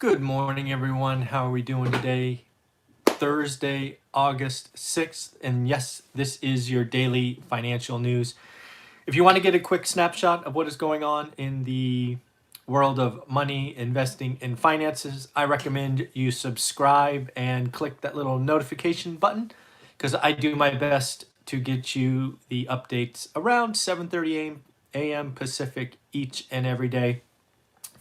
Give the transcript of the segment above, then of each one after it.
Good morning, everyone. How are we doing today? Thursday, August 6th. And yes, this is your daily financial news. If you want to get a quick snapshot of what is going on in the world of money, investing, and finances, I recommend you subscribe and click that little notification button because I do my best to get you the updates around 7:30 a.m. Pacific each and every day.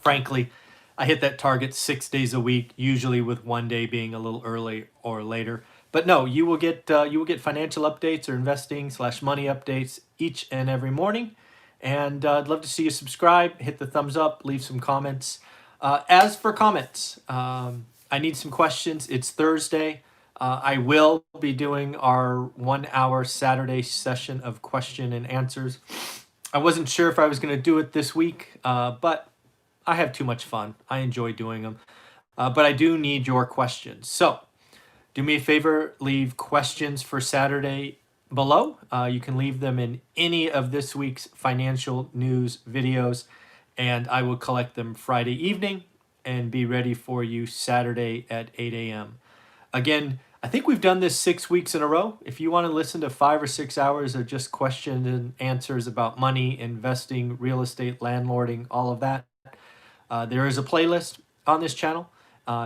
Frankly, I hit that target 6 days a week, usually with one day being a little early or later. But no, you will get financial updates or investing slash money updates each and every morning. And I'd love to see you subscribe, hit the thumbs up, leave some comments. As for comments, I need some questions. It's Thursday. I will be doing our 1 hour Saturday session of question and answers. I wasn't sure if I was going to do it this week, but I have too much fun. I enjoy doing them. But I do need your questions. So do me a favor, leave questions for Saturday below. You can leave them in any of this week's financial news videos, and I will collect them Friday evening and be ready for you Saturday at 8 a.m. Again, I think we've done this 6 weeks in a row. If you want to listen to 5 or 6 hours of just questions and answers about money, investing, real estate, landlording, all of that, there is a playlist on this channel.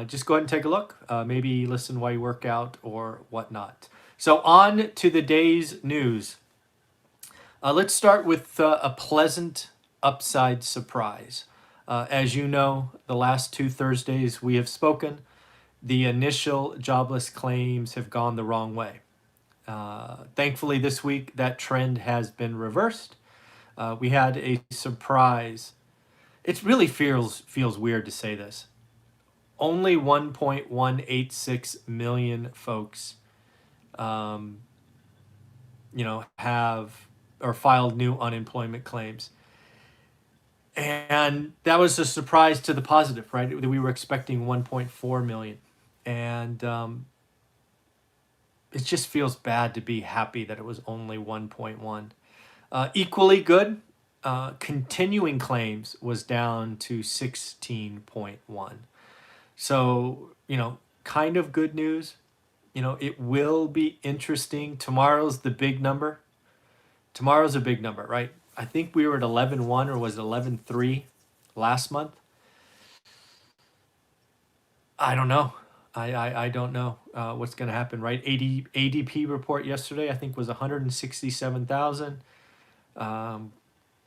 Just go ahead and take a look. Maybe listen while you work out or whatnot. So on to the day's news. Let's start with a pleasant upside surprise. As you know, the last 2 Thursdays we have spoken, the initial jobless claims have gone the wrong way. Thankfully, this week that trend has been reversed. We had a surprise. It really feels weird to say this. Only 1.186 million folks, have or filed new unemployment claims, and that was a surprise to the positive, right? We were expecting 1.4 million, and it just feels bad to be happy that it was only 1.1. Equally good. Continuing claims was down to 16.1. So, kind of good news. It will be interesting. Tomorrow's the big number. Tomorrow's a big number, right? I think we were at 11.1 or was it 11.3 last month? I don't know. I don't know what's going to happen, right? ADP report yesterday, I think, was 167,000.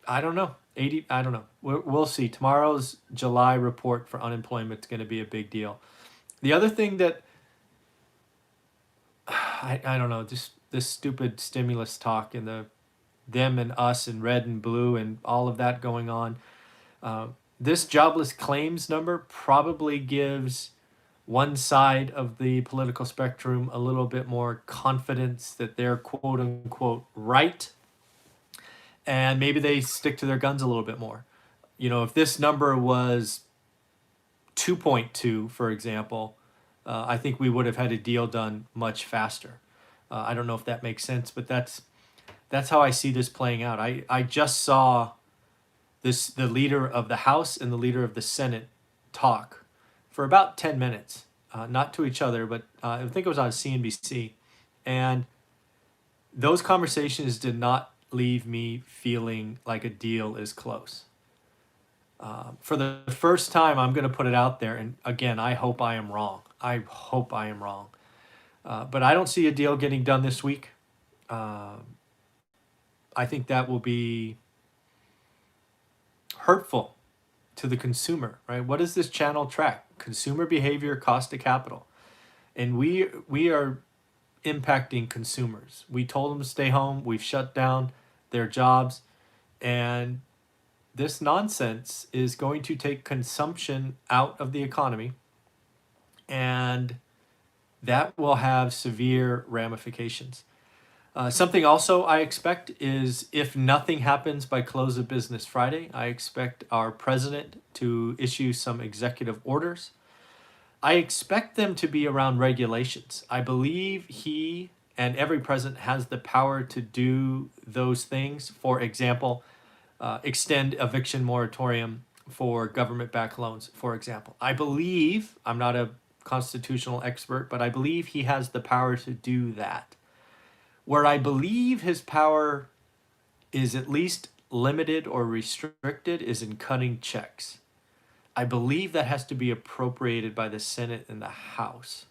I don't know. I don't know. We'll see. Tomorrow's July report for unemployment is going to be a big deal. The other thing that I don't know, just this stupid stimulus talk and them and us and red and blue and all of that going on. This jobless claims number probably gives one side of the political spectrum a little bit more confidence that they're quote unquote right, and maybe they stick to their guns a little bit more. If this number was 2.2, for example, I think we would have had a deal done much faster. I don't know if that makes sense, but that's how I see this playing out. I just saw the leader of the House and the leader of the Senate talk for about 10 minutes, not to each other, but I think it was on CNBC. And those conversations did not leave me feeling like a deal is close. For the first time, I'm going to put it out there. And again, I hope I am wrong. I hope I am wrong. But I don't see a deal getting done this week. I think that will be hurtful to the consumer, right? What does this channel track? Consumer behavior, cost of capital. And we are impacting consumers. We told them to stay home. We've shut down their jobs. And this nonsense is going to take consumption out of the economy, and that will have severe ramifications. Something also I expect is, if nothing happens by close of business Friday, I expect our president to issue some executive orders. I expect them to be around regulations. I believe he and every president has the power to do those things. For example, extend eviction moratorium for government-backed loans, for example. I believe, I'm not a constitutional expert, but I believe he has the power to do that. Where I believe his power is at least limited or restricted is in cutting checks. I believe that has to be appropriated by the Senate and the House.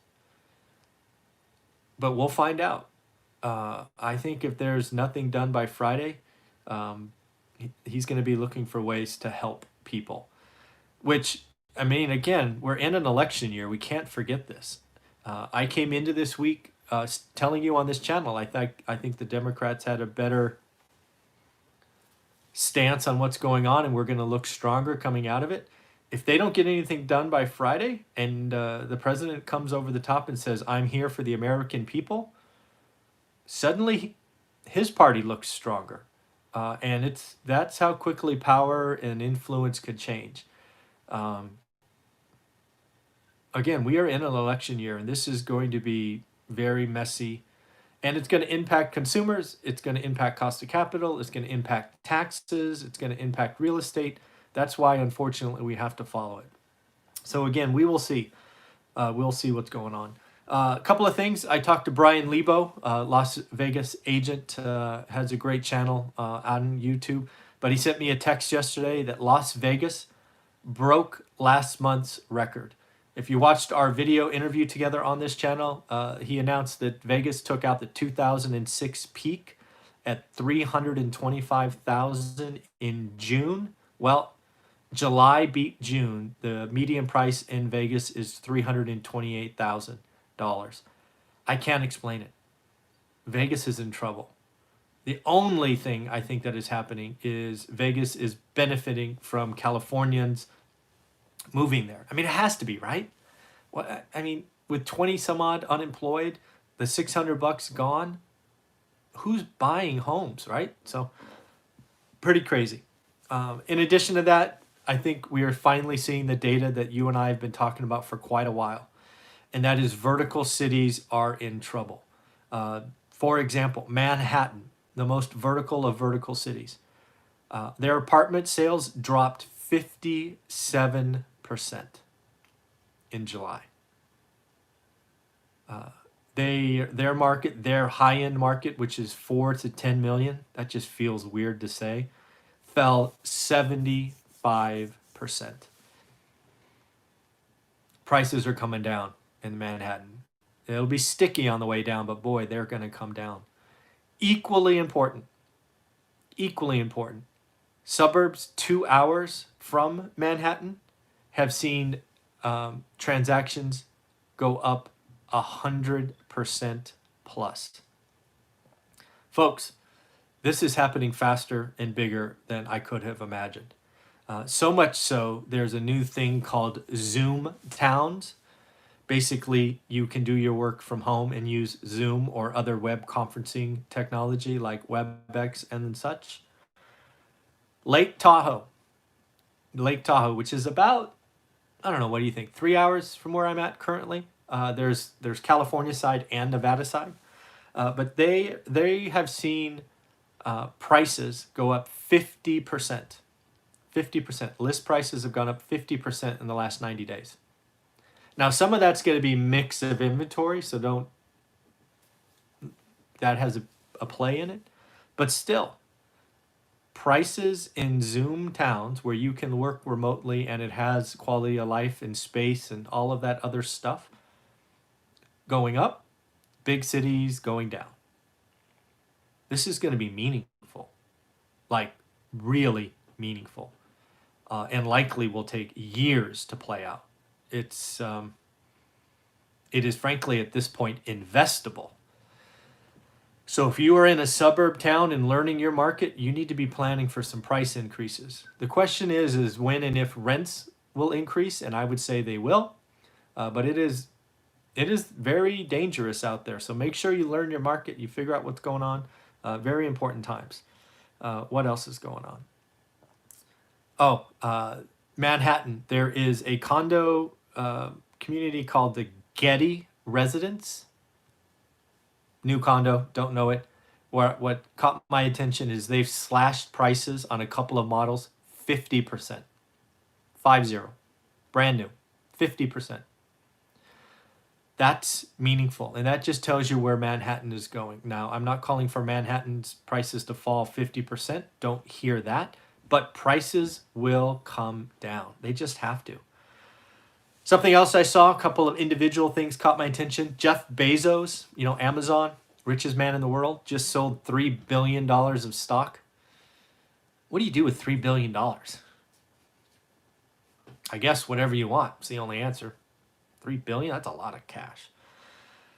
But we'll find out. I think if there's nothing done by Friday, he's going to be looking for ways to help people. Which, I mean, again, we're in an election year. We can't forget this. I came into this week telling you on this channel, I think the Democrats had a better stance on what's going on, and we're going to look stronger coming out of it. If they don't get anything done by Friday, and the president comes over the top and says, "I'm here for the American people," suddenly his party looks stronger. And that's how quickly power and influence could change. Again, we are in an election year, and this is going to be very messy. And it's going to impact consumers. It's going to impact cost of capital. It's going to impact taxes. It's going to impact real estate. That's why, unfortunately, we have to follow it. So again, we will see. We'll see what's going on. A couple of things. I talked to Brian Lebo, Las Vegas agent, has a great channel on YouTube. But he sent me a text yesterday that Las Vegas broke last month's record. If you watched our video interview together on this channel, he announced that Vegas took out the 2006 peak at 325,000 in June. Well, July beat June. The median price in Vegas is $328,000. I can't explain it. Vegas is in trouble. The only thing I think that is happening is Vegas is benefiting from Californians moving there. I mean, it has to be, right? Well, I mean, with 20 some odd unemployed, the $600 gone, who's buying homes, right? So pretty crazy. In addition to that, I think we are finally seeing the data that you and I have been talking about for quite a while, and that is vertical cities are in trouble. For example, Manhattan, the most vertical of vertical cities. Their apartment sales dropped 57% in July. Their market, their high-end market, which is 4 to 10 million, that just feels weird to say, fell 75%. Prices are coming down in Manhattan. It'll be sticky on the way down, but boy, they're going to come down. Equally important, suburbs 2 hours from Manhattan have seen transactions go up 100% plus. Folks, this is happening faster and bigger than I could have imagined. So much so, there's a new thing called Zoom towns. Basically, you can do your work from home and use Zoom or other web conferencing technology like WebEx and such. Lake Tahoe, which is about, I don't know, what do you think, 3 hours from where I'm at currently? There's California side and Nevada side. But they have seen prices go up 50%. 50%. List prices have gone up 50% in the last 90 days. Now, some of that's going to be mix of inventory, so that has a play in it. But still, prices in Zoom towns where you can work remotely and it has quality of life and space and all of that other stuff going up, big cities going down. This is going to be meaningful, like really meaningful, and likely will take years to play out. It is frankly at this point investable. So if you are in a suburb town and learning your market, you need to be planning for some price increases. The question is when and if rents will increase, and I would say they will, but it is very dangerous out there. So make sure you learn your market, you figure out what's going on. Very important times. What else is going on? Manhattan, there is a condo community called the Getty Residence. New condo, don't know it. What caught my attention is they've slashed prices on a couple of models 50%. 50, brand new, 50%. That's meaningful, and that just tells you where Manhattan is going. Now, I'm not calling for Manhattan's prices to fall 50%. Don't hear that. But prices will come down. They just have to. Something else I saw, a couple of individual things caught my attention. Jeff Bezos, Amazon, richest man in the world, just sold $3 billion of stock. What do you do with $3 billion? I guess whatever you want. It's the only answer. $3 billion, that's a lot of cash.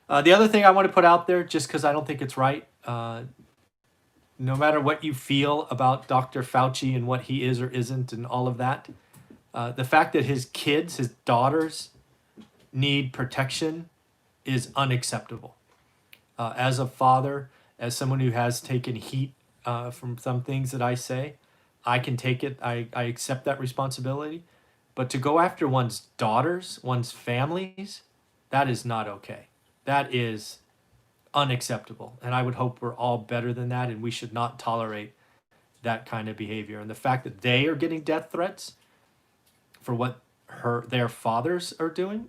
The other thing I want to put out there, just because I don't think it's right, no matter what you feel about Dr. Fauci and what he is or isn't and all of that, the fact that his kids, his daughters, need protection is unacceptable. As a father, as someone who has taken heat from some things that I say, I can take it. I accept that responsibility. But to go after one's daughters, one's families, that is not okay. That is unacceptable. And I would hope we're all better than that, and we should not tolerate that kind of behavior. And the fact that they are getting death threats for what their fathers are doing,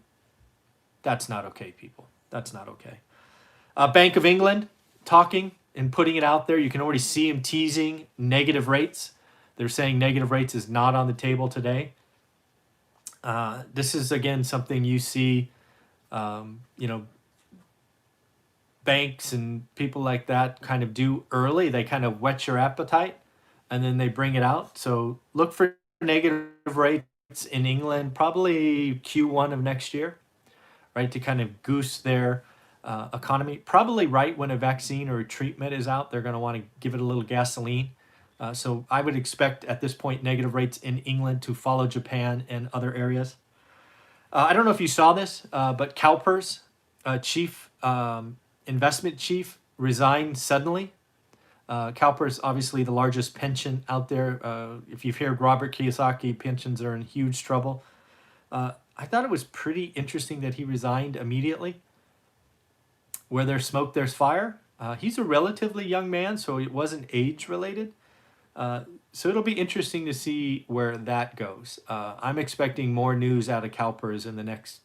that's not okay, people. That's not okay. Bank of England talking and putting it out there. You can already see them teasing negative rates. They're saying negative rates is not on the table today. This is, again, something you see, banks and people like that kind of do early. They kind of whet your appetite, and then they bring it out. So look for negative rates in England, probably Q1 of next year, right, to kind of goose their economy. Probably right when a vaccine or a treatment is out, they're going to want to give it a little gasoline. So I would expect at this point negative rates in England to follow Japan and other areas. I don't know if you saw this, but CalPERS, chief investment chief, resigned suddenly. CalPERS, obviously the largest pension out there. If you've heard Robert Kiyosaki, pensions are in huge trouble. I thought it was pretty interesting that he resigned immediately. Where there's smoke, there's fire. He's a relatively young man, so it wasn't age related. So it'll be interesting to see where that goes. I'm expecting more news out of CalPERS in the next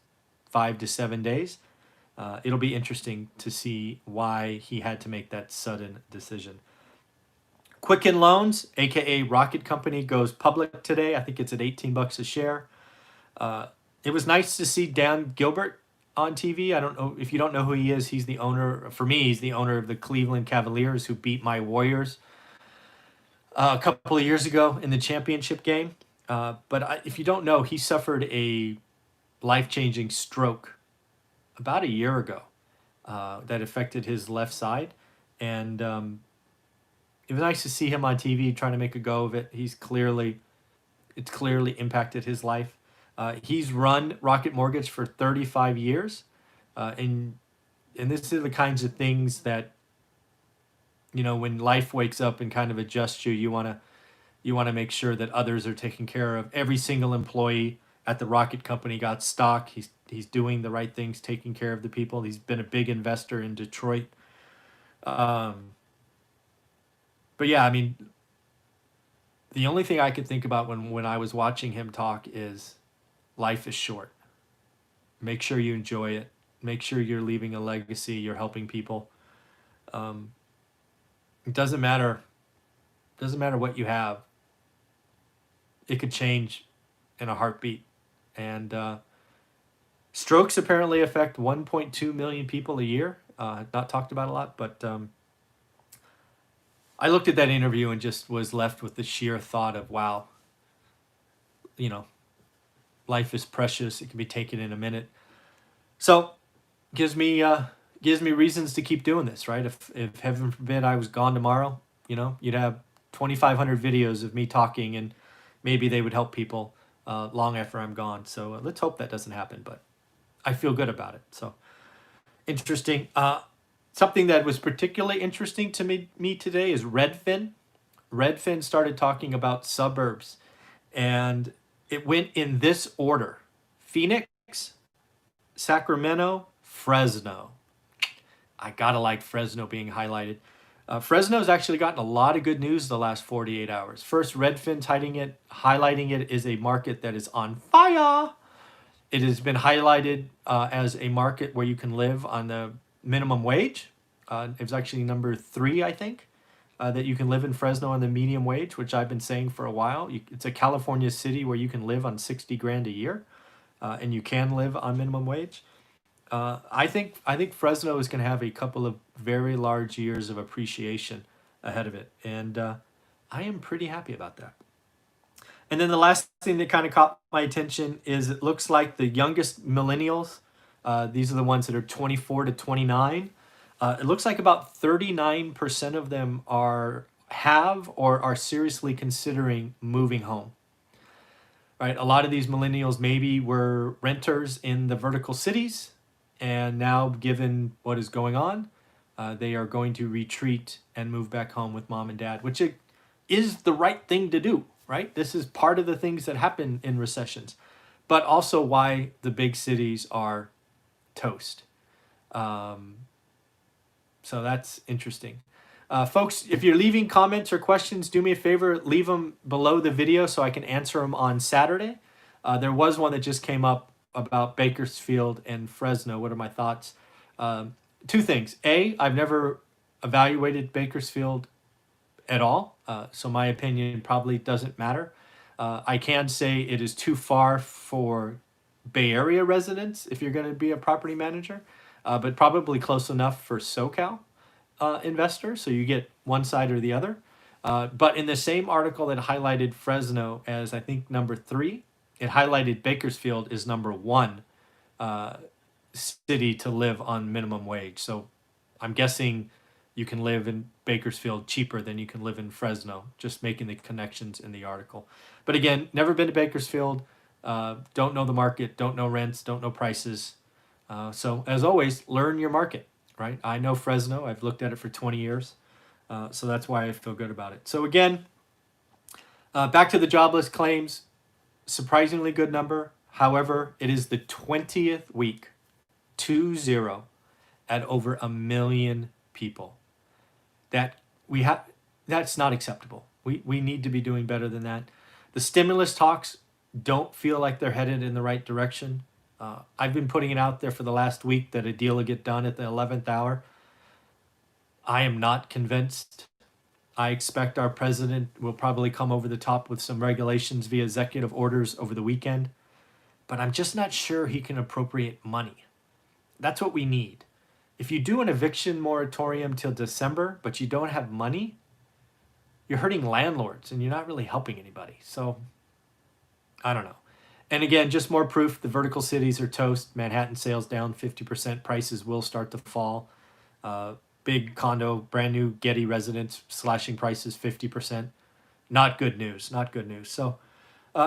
5 to 7 days. It'll be interesting to see why he had to make that sudden decision. Quicken Loans, aka Rocket Company, goes public today. I think it's at $18 a share. It was nice to see Dan Gilbert on TV. I don't know if you don't know who he is. He's the owner, for me, he's the owner of the Cleveland Cavaliers, who beat my Warriors a couple of years ago in the championship game. But if you don't know, he suffered a life-changing stroke about a year ago that affected his left side. And it was nice to see him on TV trying to make a go of it. It's clearly impacted his life. He's run Rocket Mortgage for 35 years. And this are the kinds of things that, when life wakes up and kind of adjusts you, you want to make sure that others are taken care of. Every single employee at the Rocket Company got stock. He's doing the right things, taking care of the people. He's been a big investor in Detroit. But yeah, I mean, the only thing I could think about when I was watching him talk is life is short. Make sure you enjoy it. Make sure you're leaving a legacy. You're helping people. It doesn't matter. Doesn't matter what you have. It could change in a heartbeat. And strokes apparently affect 1.2 million people a year. Not talked about a lot, but I looked at that interview and just was left with the sheer thought of, wow, life is precious. It can be taken in a minute. So gives me reasons to keep doing this, right? If heaven forbid I was gone tomorrow, you'd have 2,500 videos of me talking, and maybe they would help people long after I'm gone. So let's hope that doesn't happen, but I feel good about it. So interesting. Something that was particularly interesting to me today is Redfin. Redfin started talking about suburbs, and it went in this order: Phoenix, Sacramento, Fresno. I gotta like Fresno being highlighted. Fresno's actually gotten a lot of good news the last 48 hours. First, Redfin highlighting it is a market that is on fire. It has been highlighted as a market where you can live on the minimum wage. It was actually number 3, I think, that you can live in Fresno on the medium wage, which I've been saying for a while. It's a California city where you can live on 60 grand a year, and you can live on minimum wage. I think Fresno is going to have a couple of very large years of appreciation ahead of it, and I am pretty happy about that. And then the last thing that kind of caught my attention is it looks like the youngest millennials, these are the ones that are 24 to 29. It looks like about 39% of them have or are seriously considering moving home. Right, a lot of these millennials maybe were renters in the vertical cities, and now, given what is going on, they are going to retreat and move back home with mom and dad, which is the right thing to do, right? This is part of the things that happen in recessions, but also why the big cities are toast. So that's interesting. Folks, if you're leaving comments or questions, do me a favor, leave them below the video so I can answer them on Saturday. There was one that just came up about Bakersfield and Fresno. What are my thoughts? 2 things. A, I've never evaluated Bakersfield at all, so my opinion probably doesn't matter. I can say it is too far for Bay Area residents if you're going to be a property manager, but probably close enough for SoCal investors, so you get one side or the other. But in the same article that highlighted Fresno as, I think, number 3, it highlighted Bakersfield as number 1 city to live on minimum wage. So I'm guessing you can live in Bakersfield cheaper than you can live in Fresno, just making the connections in the article. But again, never been to Bakersfield, don't know the market, don't know rents, don't know prices. So as always, learn your market, right? I know Fresno, I've looked at it for 20 years. So that's why I feel good about it. So again, back to the jobless claims. Surprisingly good number. However, it is the 20th week, 20, at over 1 million people. That's not acceptable. We need to be doing better than that. The stimulus talks don't feel like they're headed in the right direction. I've been putting it out there for the last week that a deal will get done at the 11th hour. I am not convinced. I expect our president will probably come over the top with some regulations via executive orders over the weekend, but I'm just not sure he can appropriate money. That's what we need. If you do an eviction moratorium till December, but you don't have money, you're hurting landlords and you're not really helping anybody. So I don't know. And again, just more proof the vertical cities are toast. Manhattan sales down 50%. Prices will start to fall. Big condo, brand new Getty residents slashing prices 50%. Not good news. Not good news. So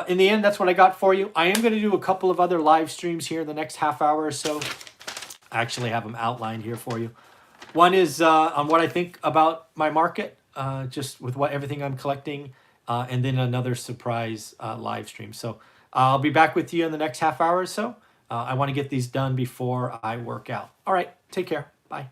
in the end, that's what I got for you. I am going to do a couple of other live streams here in the next half hour or so. I actually have them outlined here for you. One is on what I think about my market, just with everything I'm collecting, and then another surprise live stream. So I'll be back with you in the next half hour or so. I want to get these done before I work out. All right, take care. Bye.